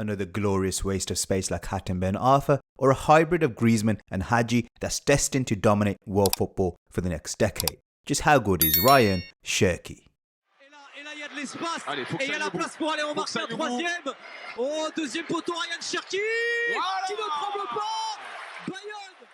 another glorious waste of space like Hatem Ben Arfa, or a hybrid of Griezmann and Hadji that's destined to dominate world football for the next decade. Just how good is Rayan Cherki? Et là, il y a de l'espace. Et il y a la place pour aller en marquer un troisième. Oh, deuxième poteau, Rayan Cherki, qui ne tremble pas. Bayonne.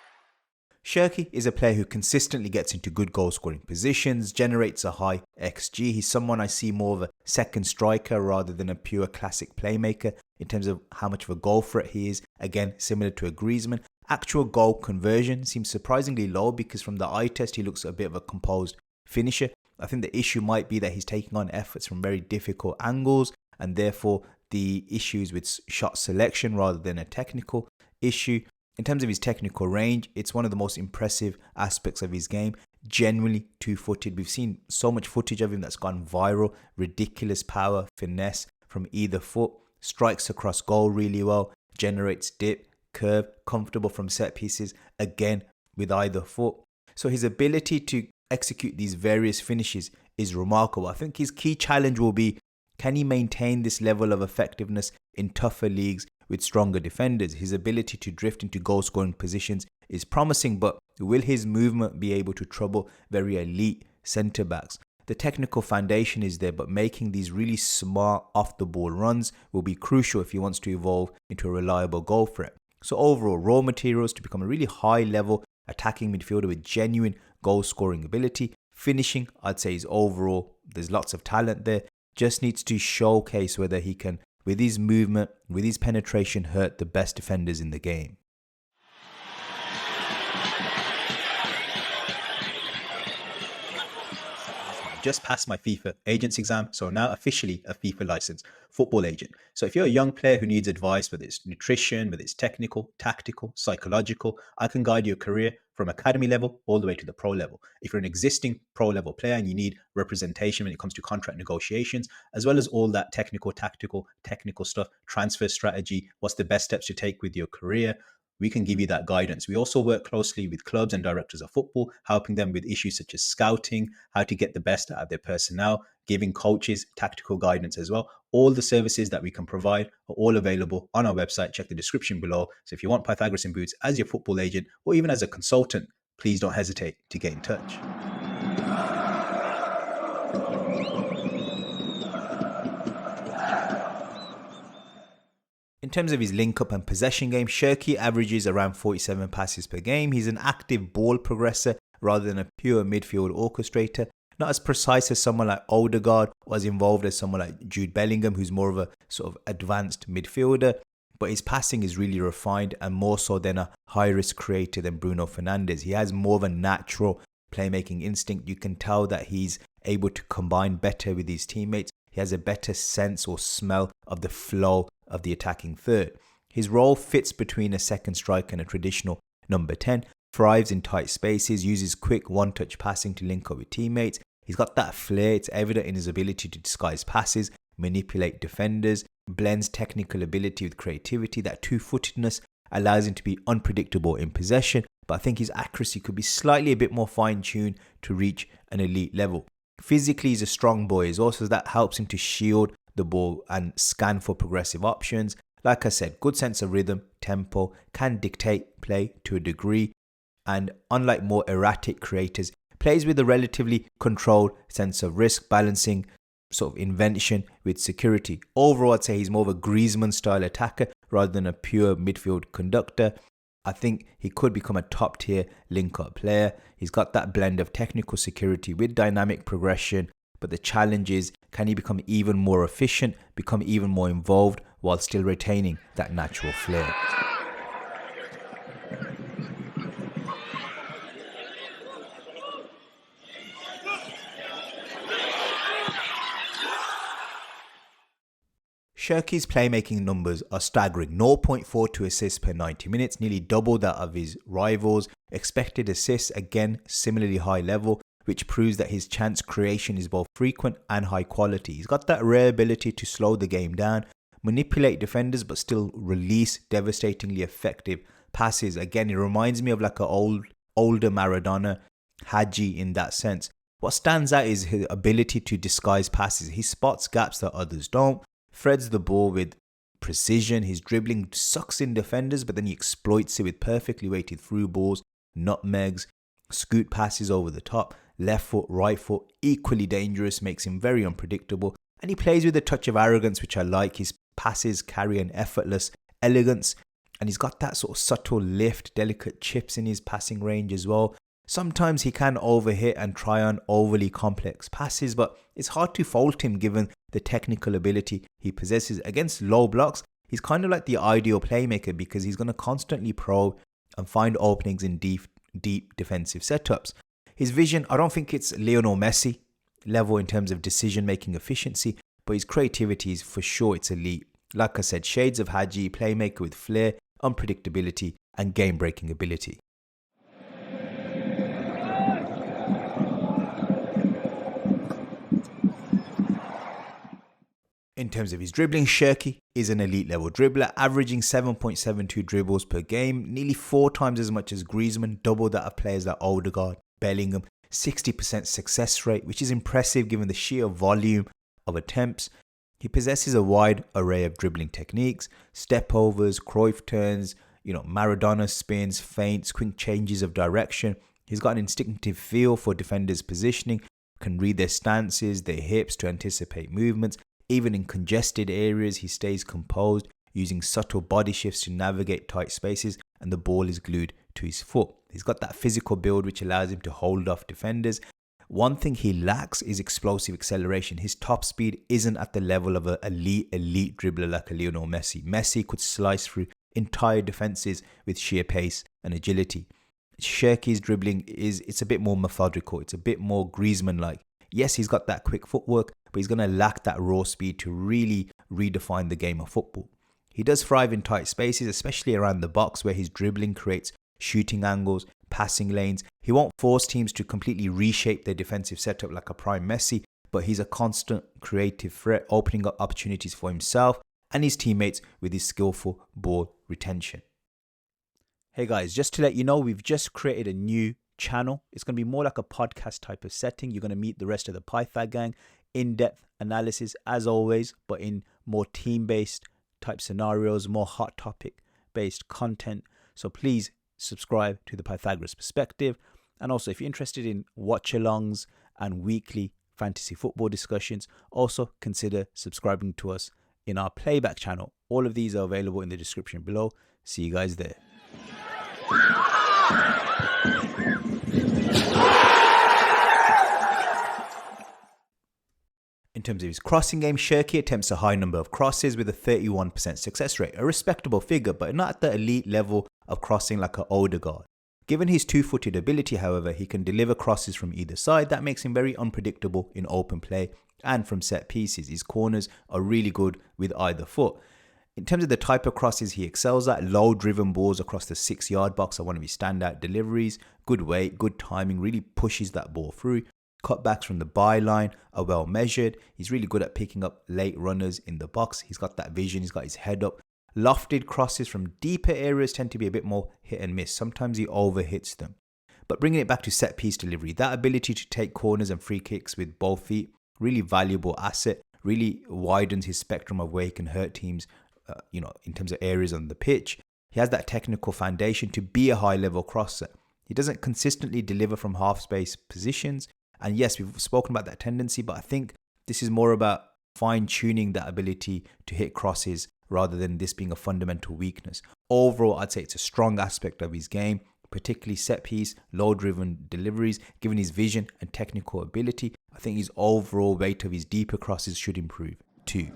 Cherki is a player who consistently gets into good goal scoring positions, generates a high XG. He's someone I see more of a second striker rather than a pure classic playmaker in terms of how much of a goal threat he is. Again, similar to a Griezmann. Actual goal conversion seems surprisingly low because from the eye test he looks a bit of a composed finisher. I think the issue might be that he's taking on efforts from very difficult angles and therefore the issues with shot selection rather than a technical issue. In terms of his technical range, it's one of the most impressive aspects of his game. Genuinely two-footed. We've seen so much footage of him that's gone viral. Ridiculous power, finesse from either foot. Strikes across goal really well. Generates dip, curve, comfortable from set pieces. Again, with either foot. So his ability to execute these various finishes is remarkable. I think his key challenge will be, can he maintain this level of effectiveness in tougher leagues with stronger defenders? His ability to drift into goal-scoring positions is promising, but will his movement be able to trouble very elite centre-backs? The technical foundation is there, but making these really smart off-the-ball runs will be crucial if he wants to evolve into a reliable goal threat. So overall, raw materials to become a really high-level attacking midfielder with genuine goal-scoring ability. Finishing, I'd say, is overall, there's lots of talent there. Just needs to showcase whether he can, with his movement, with his penetration, hurt the best defenders in the game. Just passed my FIFA agents exam, so now officially a FIFA licensed football agent. So if you're a young player who needs advice, whether it's nutrition, whether it's technical, tactical, psychological, I can guide your career from academy level all the way to the pro level. If you're an existing pro level player and you need representation when it comes to contract negotiations, as well as all that technical stuff, transfer strategy, what's the best steps to take with your career, we can give you that guidance. We also work closely with clubs and directors of football, helping them with issues such as scouting, how to get the best out of their personnel, giving coaches tactical guidance as well. All the services that we can provide are all available on our website. Check the description below. So if you want Pythagoras in Boots as your football agent or even as a consultant, please don't hesitate to get in touch. In terms of his link-up and possession game, Cherki averages around 47 passes per game. He's an active ball progressor rather than a pure midfield orchestrator. Not as precise as someone like Odegaard, or as involved as someone like Jude Bellingham, who's more of a sort of advanced midfielder. But his passing is really refined and more so than a high-risk creator than Bruno Fernandes. He has more of a natural playmaking instinct. You can tell that he's able to combine better with his teammates. He has a better sense or smell of the flow of the attacking third. His role fits between a second striker and a traditional number 10, thrives in tight spaces, uses quick one-touch passing to link up with teammates. He's got that flair, it's evident in his ability to disguise passes, manipulate defenders, blends technical ability with creativity. That two-footedness allows him to be unpredictable in possession, but I think his accuracy could be slightly a bit more fine-tuned to reach an elite level. Physically, he's a strong boy as well, so that helps him to shield the ball and scan for progressive options. Like I said, good sense of rhythm, tempo, can dictate play to a degree, and unlike more erratic creators, plays with a relatively controlled sense of risk, balancing sort of invention with security. Overall, I'd say he's more of a Griezmann style attacker rather than a pure midfield conductor. I think he could become a top tier link-up player. He's got that blend of technical security with dynamic progression, but the challenge is, can he become even more efficient, become even more involved while still retaining that natural flair? Cherki's playmaking numbers are staggering. 0.42 assists per 90 minutes, nearly double that of his rivals. Expected assists, again, similarly high level, which proves that his chance creation is both frequent and high quality. He's got that rare ability to slow the game down, manipulate defenders, but still release devastatingly effective passes. Again, it reminds me of like an older Maradona, Hadji in that sense. What stands out is his ability to disguise passes. He spots gaps that others don't, threads the ball with precision. His dribbling sucks in defenders, but then he exploits it with perfectly weighted through balls, nutmegs, scoot passes over the top, left foot, right foot, equally dangerous, makes him very unpredictable. And he plays with a touch of arrogance, which I like. His passes carry an effortless elegance, and he's got that sort of subtle lift, delicate chips in his passing range as well. Sometimes he can overhit and try on overly complex passes, but it's hard to fault him given the technical ability he possesses. Against low blocks, he's kind of like the ideal playmaker because he's going to constantly probe and find openings in deep defensive setups. His vision, I don't think it's Lionel Messi level in terms of decision-making efficiency, but his creativity is for sure, it's elite. Like I said, shades of Hadji, playmaker with flair, unpredictability, and game-breaking ability. In terms of his dribbling, Cherki is an elite level dribbler, averaging 7.72 dribbles per game, nearly 4 times as much as Griezmann, double that of players like Odegaard, Bellingham, 60% success rate, which is impressive given the sheer volume of attempts. He possesses a wide array of dribbling techniques, step overs, Cruyff turns, Maradona spins, feints, quick changes of direction. He's got an instinctive feel for defenders' positioning, can read their stances, their hips to anticipate movements. Even in congested areas, he stays composed, using subtle body shifts to navigate tight spaces, and the ball is glued to his foot. He's got that physical build which allows him to hold off defenders. One thing he lacks is explosive acceleration. His top speed isn't at the level of an elite dribbler like a Lionel Messi. Messi could slice through entire defenses with sheer pace and agility. Cherki's dribbling it's a bit more methodical. It's a bit more Griezmann-like. Yes, he's got that quick footwork, but he's going to lack that raw speed to really redefine the game of football. He does thrive in tight spaces, especially around the box where his dribbling creates shooting angles, passing lanes. He won't force teams to completely reshape their defensive setup like a prime Messi, but he's a constant creative threat, opening up opportunities for himself and his teammates with his skillful ball retention. Hey guys, just to let you know, we've just created a new channel. It's going to be more like a podcast type of setting. You're going to meet the rest of the Pythag gang, in-depth analysis as always, but in more team-based type scenarios, more hot topic based content. So please subscribe to the Pythagoras Perspective. And also, if you're interested in watch-alongs and weekly fantasy football discussions, also consider subscribing to us in our playback channel. All of these are available in the description below. See you guys there. In terms of his crossing game, Cherki attempts a high number of crosses with a 31% success rate, a respectable figure, but not at the elite level of crossing like an Odegaard. Given his two-footed ability, however, he can deliver crosses from either side. That makes him very unpredictable in open play and from set pieces. His corners are really good with either foot. In terms of the type of crosses he excels at, low-driven balls across the 6-yard box are one of his standout deliveries. Good weight, good timing, really pushes that ball through. Cutbacks from the byline are well measured. He's really good at picking up late runners in the box. He's got that vision, he's got his head up. Lofted crosses from deeper areas tend to be a bit more hit and miss. Sometimes he overhits them. But bringing it back to set piece delivery, that ability to take corners and free kicks with both feet, really valuable asset, really widens his spectrum of where he can hurt teams, in terms of areas on the pitch. He has that technical foundation to be a high-level crosser. He doesn't consistently deliver from half-space positions. And yes, we've spoken about that tendency, but I think this is more about fine-tuning that ability to hit crosses rather than this being a fundamental weakness. Overall, I'd say it's a strong aspect of his game, particularly set-piece, low-driven deliveries. Given his vision and technical ability, I think his overall weight of his deeper crosses should improve too.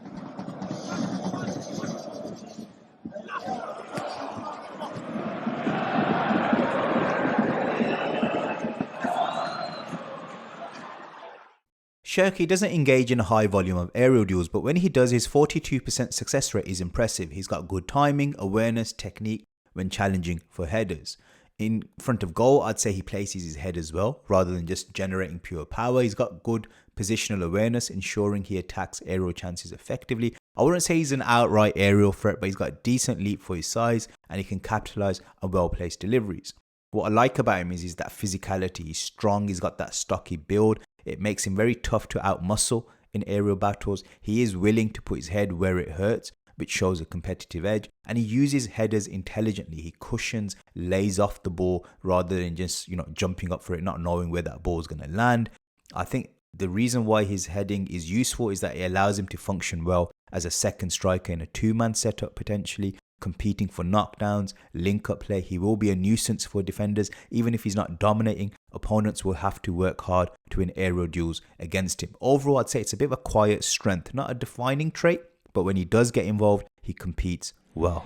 Cherki doesn't engage in a high volume of aerial duels, but when he does, his 42% success rate is impressive. He's got good timing, awareness, technique when challenging for headers. In front of goal, I'd say he places his headers well, rather than just generating pure power. He's got good positional awareness, ensuring he attacks aerial chances effectively. I wouldn't say he's an outright aerial threat, but he's got a decent leap for his size, and he can capitalize on well-placed deliveries. What I like about him is that physicality. He's strong, he's got that stocky build. It makes him very tough to outmuscle in aerial battles. He is willing to put his head where it hurts, which shows a competitive edge. And he uses headers intelligently. He cushions, lays off the ball rather than just, jumping up for it, not knowing where that ball is going to land. I think the reason why his heading is useful is that it allows him to function well as a second striker in a two-man setup potentially, competing for knockdowns, link-up play. He will be a nuisance for defenders. Even if he's not dominating, opponents will have to work hard to win aerial duels against him. Overall, I'd say it's a bit of a quiet strength, not a defining trait, but when he does get involved, he competes well.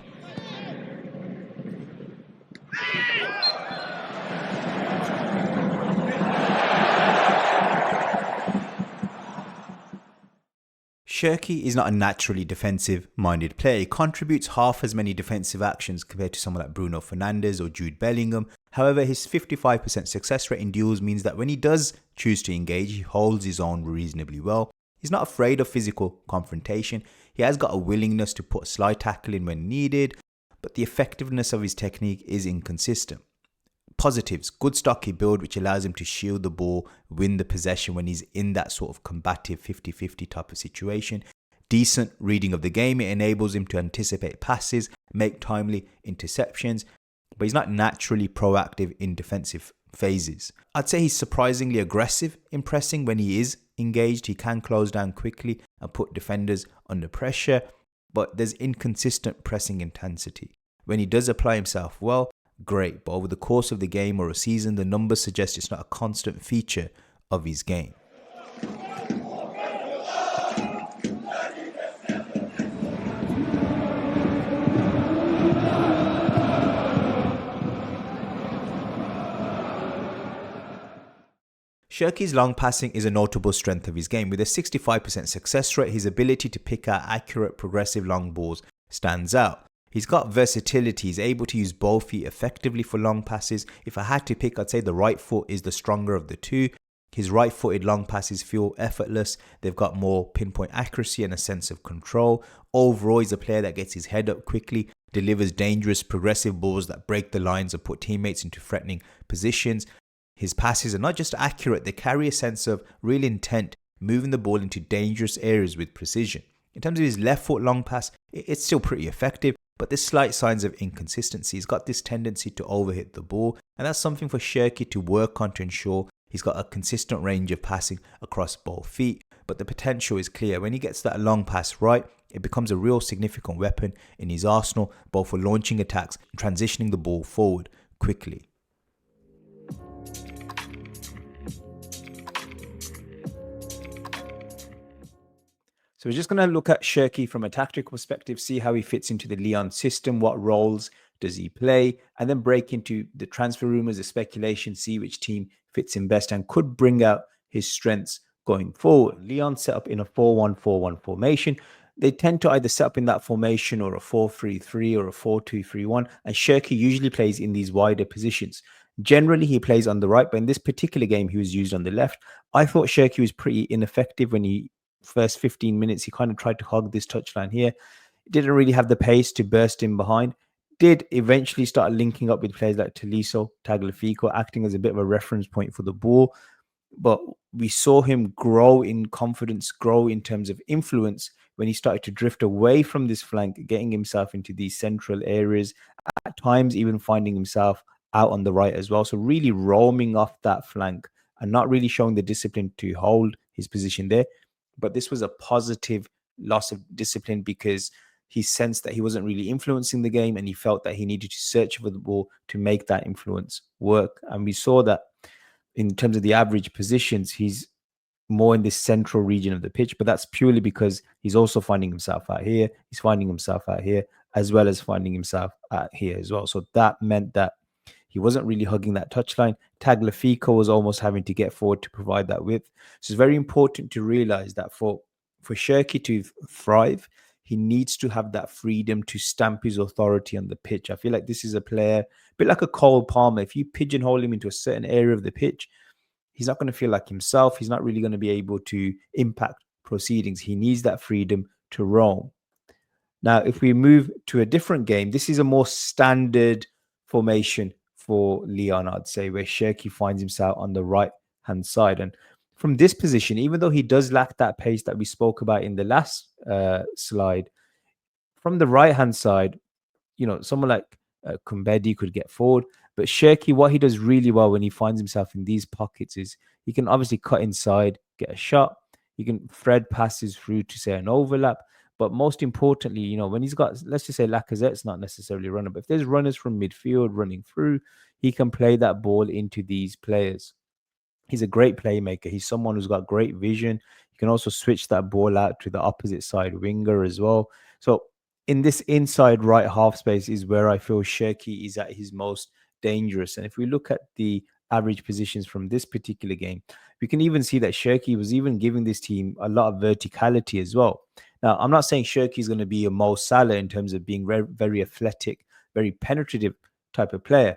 Cherki is not a naturally defensive-minded player. He contributes half as many defensive actions compared to someone like Bruno Fernandes or Jude Bellingham. However, his 55% success rate in duels means that when he does choose to engage, he holds his own reasonably well. He's not afraid of physical confrontation. He has got a willingness to put a slide tackle in when needed, but the effectiveness of his technique is inconsistent. Positives: good stocky build, which allows him to shield the ball, win the possession when he's in that sort of combative 50-50 type of situation. Decent reading of the game, it enables him to anticipate passes, make timely interceptions, but he's not naturally proactive in defensive phases. I'd say he's surprisingly aggressive in pressing when he is engaged. He can close down quickly and put defenders under pressure, but there's inconsistent pressing intensity. When he does apply himself well, great, but over the course of the game or a season, the numbers suggest it's not a constant feature of his game. Cherki's long passing is a notable strength of his game. With a 65% success rate, his ability to pick out accurate progressive long balls stands out. He's got versatility. He's able to use both feet effectively for long passes. If I had to pick, I'd say the right foot is the stronger of the two. His right-footed long passes feel effortless. They've got more pinpoint accuracy and a sense of control. Overall, he's a player that gets his head up quickly, delivers dangerous progressive balls that break the lines and put teammates into threatening positions. His passes are not just accurate, they carry a sense of real intent, moving the ball into dangerous areas with precision. In terms of his left foot long pass, it's still pretty effective, but there's slight signs of inconsistency. He's got this tendency to overhit the ball, and that's something for Cherki to work on to ensure he's got a consistent range of passing across both feet. But the potential is clear. When he gets that long pass right, it becomes a real significant weapon in his arsenal, both for launching attacks and transitioning the ball forward quickly. So we're just going to look at Cherki from a tactical perspective, see how he fits into the Lyon system, what roles does he play, and then break into the transfer rumours, the speculation, see which team fits him best and could bring out his strengths going forward. Lyon set up in a 4-1-4-1 formation. They tend to either set up in that formation or a 4-3-3 or a 4-2-3-1, and Cherki usually plays in these wider positions. Generally, he plays on the right, but in this particular game, he was used on the left. I thought Cherki was pretty ineffective when he first 15 minutes. He kind of tried to hog this touchline here. Didn't really have the pace to burst in behind. Did eventually start linking up with players like Tolisso, Tagliafico, acting as a bit of a reference point for the ball. But we saw him grow in confidence, grow in terms of influence when he started to drift away from this flank, getting himself into these central areas, at times even finding himself out on the right as well. So really roaming off that flank and not really showing the discipline to hold his position there. But this was a positive loss of discipline because he sensed that he wasn't really influencing the game and he felt that he needed to search for the ball to make that influence work. And we saw that in terms of the average positions, he's more in this central region of the pitch, but that's purely because he's also finding himself out here. He's finding himself out here as well as finding himself out here as well. So that meant that he wasn't really hugging that touchline. Tagliafico was almost having to get forward to provide that width. So it's very important to realize that for Cherki to thrive, he needs to have that freedom to stamp his authority on the pitch. I feel like this is a player, a bit like a Cole Palmer. If you pigeonhole him into a certain area of the pitch, he's not going to feel like himself. He's not really going to be able to impact proceedings. He needs that freedom to roam. Now, if we move to a different game, this is a more standard formation for Lyon, I'd say, where Cherki finds himself on the right-hand side. And from this position, even though he does lack that pace that we spoke about in the last slide, from the right-hand side, someone like Kumbedi could get forward. But Cherki, what he does really well when he finds himself in these pockets is he can obviously cut inside, get a shot. He can thread passes through to, say, an overlap. But most importantly, when he's got, let's just say Lacazette's not necessarily a runner, but if there's runners from midfield running through, he can play that ball into these players. He's a great playmaker. He's someone who's got great vision. He can also switch that ball out to the opposite side winger as well. So in this inside right half space is where I feel Cherki is at his most dangerous. And if we look at the average positions from this particular game, we can even see that Cherki was even giving this team a lot of verticality as well. Now, I'm not saying Cherki is going to be a Mo Salah in terms of being very, very athletic, very penetrative type of player,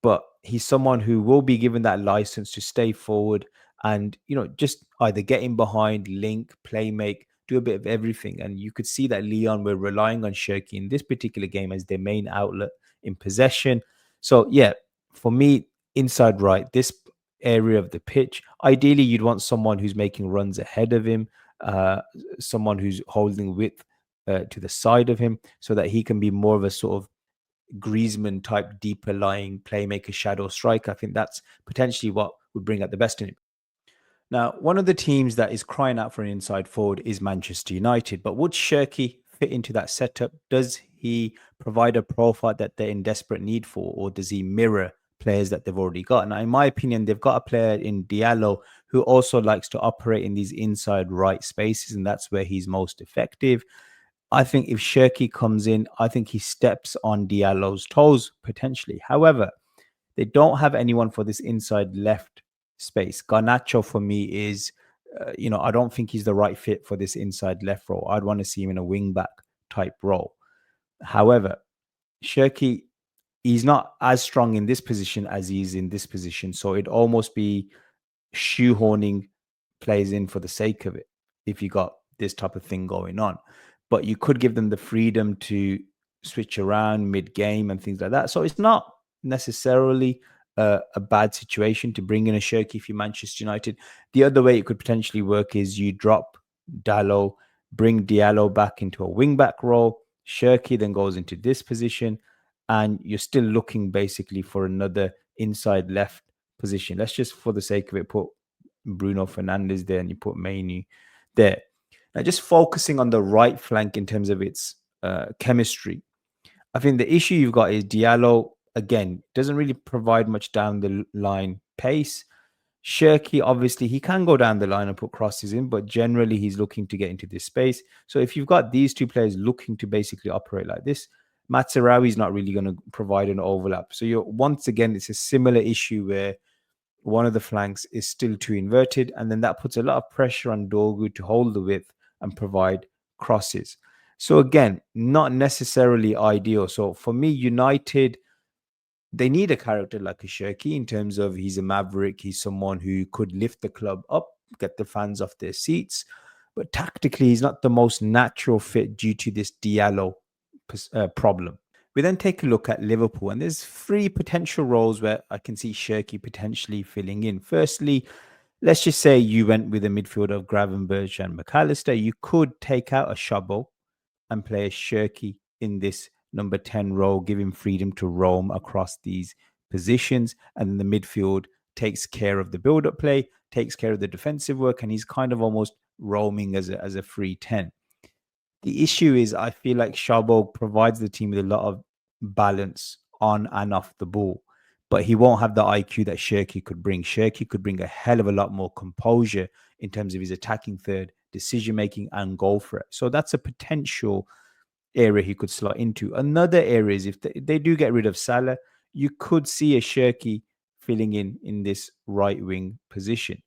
but he's someone who will be given that license to stay forward and, just either get in behind, link, play make, do a bit of everything. And you could see that Lyon were relying on Cherki in this particular game as their main outlet in possession. So, yeah, for me, inside right, this area of the pitch, ideally you'd want someone who's making runs ahead of him, someone who's holding width to the side of him so that he can be more of a sort of Griezmann type deeper lying playmaker, shadow striker. I think that's potentially what would bring out the best in him. Now, one of the teams that is crying out for an inside forward is Manchester United. But would Cherki fit into that setup? Does he provide a profile that they're in desperate need for, or does he mirror players that they've already got? Now, in my opinion, they've got a player in Diallo who also likes to operate in these inside right spaces, and that's where he's most effective. I think if Cherki comes in, I think he steps on Diallo's toes potentially. However, they don't have anyone for this inside left space. Garnacho for me is, I don't think he's the right fit for this inside left role. I'd want to see him in a wing back type role. However, Cherki, he's not as strong in this position as he is in this position. So it'd almost be shoehorning plays in for the sake of it if you got this type of thing going on. But you could give them the freedom to switch around mid-game and things like that. So it's not necessarily a bad situation to bring in a Cherki if you're Manchester United. The other way it could potentially work is you drop Diallo, bring Diallo back into a wing-back role. Cherki then goes into this position, and you're still looking basically for another inside left position. Let's just, for the sake of it, put Bruno Fernandes there and you put Mainu there. Now, just focusing on the right flank in terms of its chemistry, I think the issue you've got is Diallo, again, doesn't really provide much down the line pace. Cherki, obviously, he can go down the line and put crosses in, but generally he's looking to get into this space. So if you've got these two players looking to basically operate like this, Mazraoui is not really going to provide an overlap. So you're, once again, it's a similar issue where one of the flanks is still too inverted, and then that puts a lot of pressure on Dorgu to hold the width and provide crosses. So again, not necessarily ideal. So for me, United, they need a character like a Cherki in terms of he's a maverick. He's someone who could lift the club up, get the fans off their seats. But tactically, he's not the most natural fit due to this Diallo problem. We then take a look at Liverpool, and there's three potential roles where I can see Cherki potentially filling in. Firstly, let's just say you went with a midfield of Gravenberch and McAllister. You could take out a Szob and play a Cherki in this number 10 role, give him freedom to roam across these positions. And the midfield takes care of the build-up play, takes care of the defensive work, and he's kind of almost roaming as a free 10. The issue is I feel like Szob provides the team with a lot of balance on and off the ball, but he won't have the IQ that Cherki could bring. Cherki could bring a hell of a lot more composure in terms of his attacking third, decision-making, and goal threat. So that's a potential area he could slot into. Another area is if they do get rid of Salah, you could see a Cherki filling in this right wing position.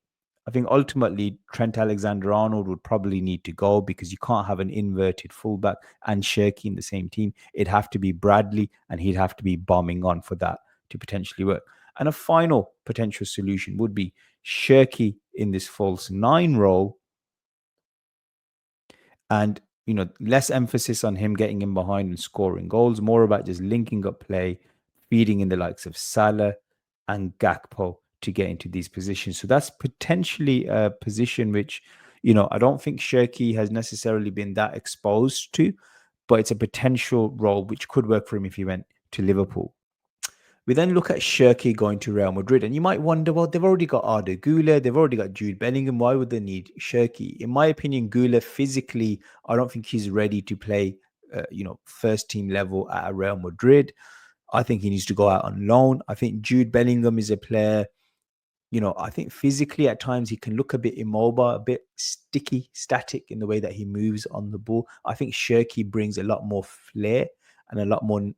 I think ultimately Trent Alexander-Arnold would probably need to go because you can't have an inverted fullback and Cherki in the same team. It'd have to be Bradley, and he'd have to be bombing on for that to potentially work. And a final potential solution would be Cherki in this false 9 role, and less emphasis on him getting in behind and scoring goals, more about just linking up play, feeding in the likes of Salah and Gakpo to get into these positions. So that's potentially a position which, I don't think Cherki has necessarily been that exposed to, but it's a potential role which could work for him if he went to Liverpool. We then look at Cherki going to Real Madrid, and you might wonder, well, they've already got Arda Güler, they've already got Jude Bellingham. Why would they need Cherki? In my opinion, Güler physically, I don't think he's ready to play, first team level at Real Madrid. I think he needs to go out on loan. I think Jude Bellingham is a player. I think physically at times he can look a bit immobile, a bit sticky, static in the way that he moves on the ball. I think Cherki brings a lot more flair and a lot more,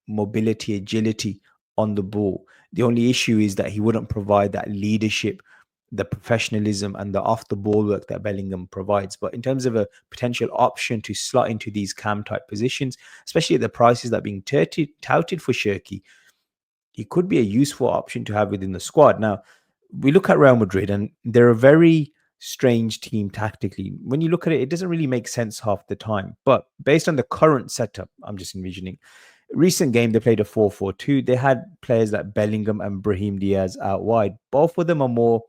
mobility, agility on the ball. The only issue is that he wouldn't provide that leadership, the professionalism, and the off the ball work that Bellingham provides. But in terms of a potential option to slot into these cam type positions, especially at the prices that are being touted for Cherki, he could be a useful option to have within the squad. Now, we look at Real Madrid, and they're a very strange team tactically. When you look at it, it doesn't really make sense half the time. But based on the current setup, I'm just envisioning, recent game, they played a 4-4-2. They had players like Bellingham and Brahim Diaz out wide. Both of them are more,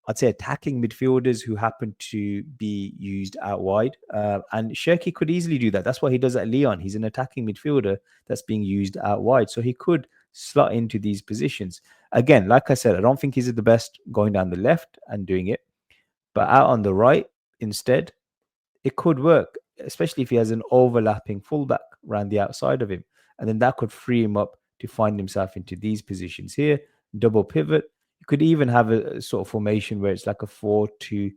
I'd say, attacking midfielders who happen to be used out wide. And Cherki could easily do that. That's what he does at Lyon. He's an attacking midfielder that's being used out wide. So he could slot into these positions. Again, like I said, I don't think he's the best going down the left and doing it. But out on the right instead, it could work, especially if he has an overlapping fullback around the outside of him. And then that could free him up to find himself into these positions here. Double pivot. You could even have a sort of formation where it's like a 4-2-2-2,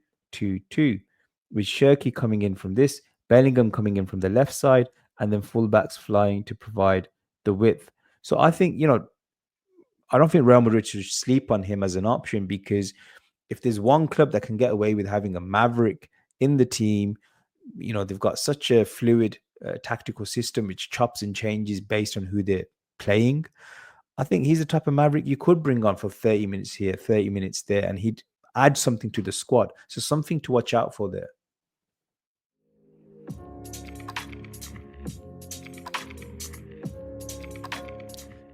with Cherki coming in from this, Bellingham coming in from the left side, and then fullbacks flying to provide the width. So I think, I don't think Real Madrid should sleep on him as an option, because if there's one club that can get away with having a maverick in the team, they've got such a fluid tactical system which chops and changes based on who they're playing. I think he's the type of maverick you could bring on for 30 minutes here, 30 minutes there, and he'd add something to the squad. So something to watch out for there.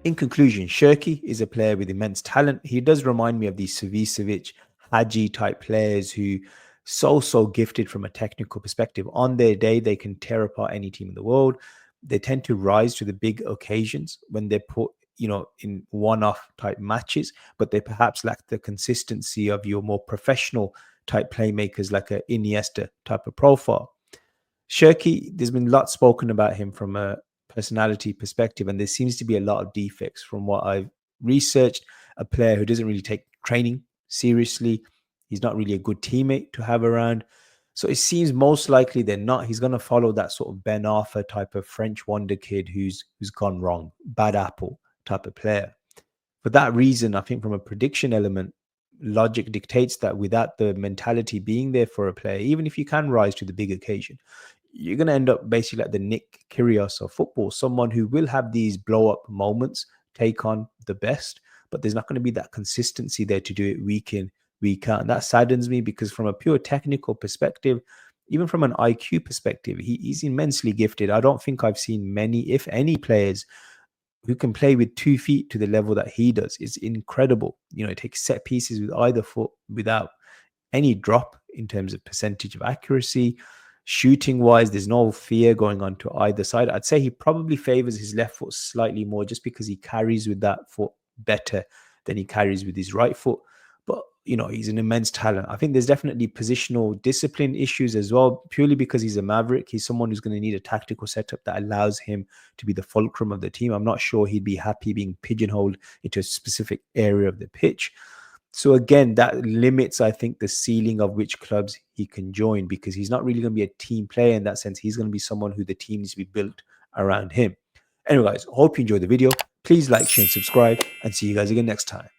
In conclusion, Cherki is a player with immense talent. He does remind me of these Savicevic, Hadji type players who so gifted from a technical perspective. On their day, they can tear apart any team in the world. They tend to rise to the big occasions when they're put, in one-off type matches, but they perhaps lack the consistency of your more professional type playmakers like a Iniesta type of profile. Cherki, there's been lots spoken about him from a personality perspective, and there seems to be a lot of defects from what I've researched. A player who doesn't really take training seriously. He's not really a good teammate to have around. So it seems most likely he's going to follow that sort of Ben Arfa type of French Wonderkid who's gone wrong, bad apple type of player. For that reason, I think from a prediction element, logic dictates that without the mentality being there for a player, even if you can rise to the big occasion, you're going to end up basically like the Nick Kyrgios of football, someone who will have these blow-up moments, take on the best, but there's not going to be that consistency there to do it week in, week out. And that saddens me, because from a pure technical perspective, even from an IQ perspective, he's immensely gifted. I don't think I've seen many, if any, players who can play with 2 feet to the level that he does. It's incredible. He takes set pieces with either foot without any drop in terms of percentage of accuracy. Shooting wise, there's no fear going on to either side. I'd say he probably favors his left foot slightly more, just because he carries with that foot better than he carries with his right foot. But, he's an immense talent. I think there's definitely positional discipline issues as well, purely because he's a maverick. He's someone who's going to need a tactical setup that allows him to be the fulcrum of the team. I'm not sure he'd be happy being pigeonholed into a specific area of the pitch. So again, that limits, I think, the ceiling of which clubs he can join, because he's not really going to be a team player in that sense. He's going to be someone who the team needs to be built around him. Anyway, guys, hope you enjoyed the video. Please like, share, and subscribe, and see you guys again next time.